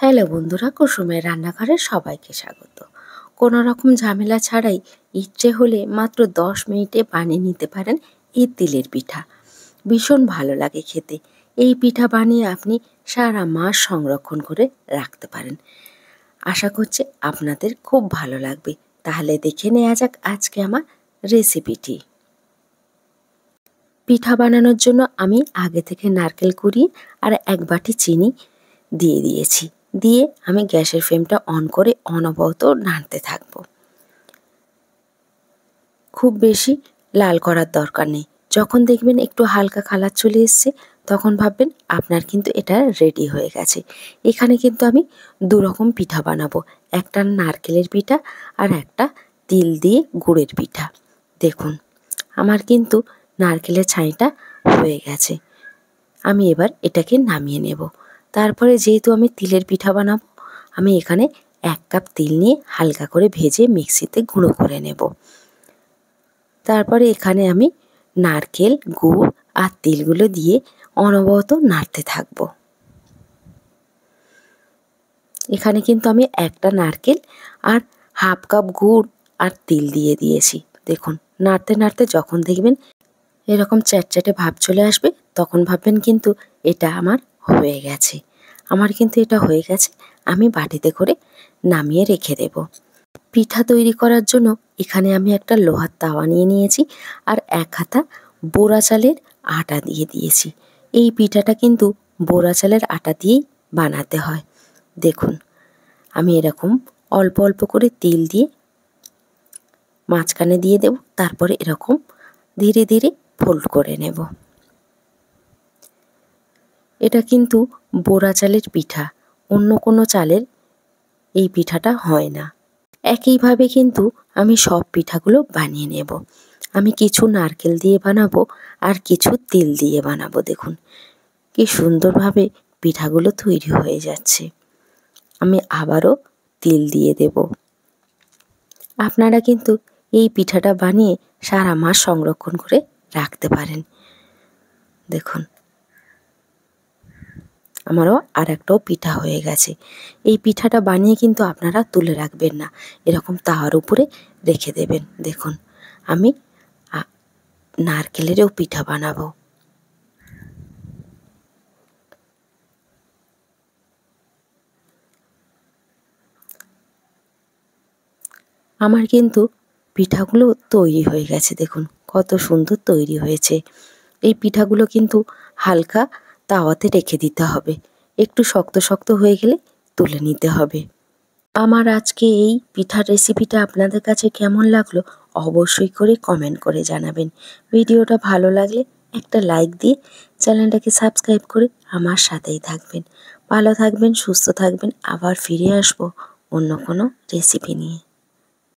Hello বন্ধুরা, কুসুমের রান্নাঘরে সবাইকে স্বাগত। কোনো রকম ঝামেলা ছাড়াই ইচ্ছে হলে মাত্র 10 মিনিটে বানিয়ে নিতে পারেন এই তিলের পিঠা। ভীষণ ভালো লাগে খেতে। এই পিঠা বানিয়ে আপনি সারা মাস সংরক্ষণ করে রাখতে পারেন। আশা করছি আপনাদের খুব ভালো লাগবে। তাহলে দেখে নেওয়া যাক আজকে আমার রেসিপিটি। পিঠা বানানোর জন্য আমি আগে থেকে নারকেল কুড়িয়ে আর 1 বাটি চিনি দিয়ে দিয়েছি। দিয়ে আমি গ্যাসের ফ্লেমটা অন করে অনবরত নাড়তে থাকব। খুব বেশি লাল করার দরকার নেই। যখন দেখবেন একটু হালকা কালার চলে এসছে তখন ভাববেন আপনার কিন্তু এটা রেডি হয়ে গেছে। এখানে কিন্তু আমি 2 রকম পিঠা বানাবো, একটা নারকেলের পিঠা আর একটা তিল দিয়ে গুড়ের পিঠা। দেখুন আমার কিন্তু নারকেলের ছাইটা হয়ে গেছে। আমি এবার এটাকে নামিয়ে নেব। তারপরে যেহেতু আমি তিলের পিঠা বানাবো, আমি এখানে 1 কাপ তিল নিয়ে হালকা করে ভেজে মিক্সিতে গুঁড়ো করে নেব। তারপরে এখানে আমি নারকেল, গুড় আর তিলগুলো দিয়ে অনবরত নাড়তে থাকব। এখানে কিন্তু আমি একটা নারকেল আর হাফ কাপ গুড় আর তিল দিয়ে দিয়েছি। দেখুন নাড়তে নাড়তে যখন দেখবেন এরকম চ্যাটচ্যাটে ভাব চলে আসবে তখন ভাববেন কিন্তু এটা আমার হয়ে গেছে। আমার কিন্তু এটা হয়ে গেছে। আমি বাটিতে করে নামিয়ে রেখে দেব। পিঠা তৈরি করার জন্য এখানে আমি একটা লোহার তাওয়া নিয়ে নিয়েছি আর 1 হাতা বোরা চালের আটা দিয়ে দিয়েছি। এই পিঠাটা কিন্তু বোরা চালের আটা দিয়েই বানাতে হয়। দেখুন আমি এরকম অল্প অল্প করে তেল দিয়ে মাঝখানে দিয়ে দেব, তারপরে এরকম ধীরে ধীরে ফোল্ড করে নেব। এটা কিন্তু বোরা চালের পিঠা, অন্য কোনো চালের এই পিঠাটা হয় না। একইভাবে কিন্তু আমি সব পিঠাগুলো বানিয়ে নেব। আমি কিছু নারকেল দিয়ে বানাবো আর কিছু তিল দিয়ে বানাবো। দেখুন কি সুন্দরভাবে পিঠাগুলো তৈরি হয়ে যাচ্ছে। আমি আবারও তিল দিয়ে দেব। আপনারা কিন্তু এই পিঠাটা বানিয়ে সারা মাস সংরক্ষণ করে রাখতে পারেন। দেখুন আমারও আর একটাও পিঠা হয়ে গেছে। এই পিঠাটা বানিয়ে কিন্তু আপনারা তুলে রাখবেন না, এরকম তাওয়ার উপরে রেখে দেবেন। দেখুন আমি নারকেলেরও পিঠা বানাবো। আমার কিন্তু পিঠাগুলো তৈরি হয়ে গেছে। দেখুন কত সুন্দর তৈরি হয়েছে। এই পিঠাগুলো কিন্তু হালকা তাওয়াতে রেখে দিতে হবে। একটু শক্ত শক্ত হয়ে গেলে তুলে নিতে হবে। আমার আজকে এই পিঠার রেসিপিটা আপনাদের কাছে কেমন লাগলো অবশ্যই করে কমেন্ট করে জানাবেন। ভিডিওটা ভালো লাগলে একটা লাইক দিয়ে চ্যানেলটাকে সাবস্ক্রাইব করে আমার সাথেই থাকবেন। ভালো থাকবেন, সুস্থ থাকবেন। আবার ফিরে আসবো অন্য কোনো রেসিপি নিয়ে।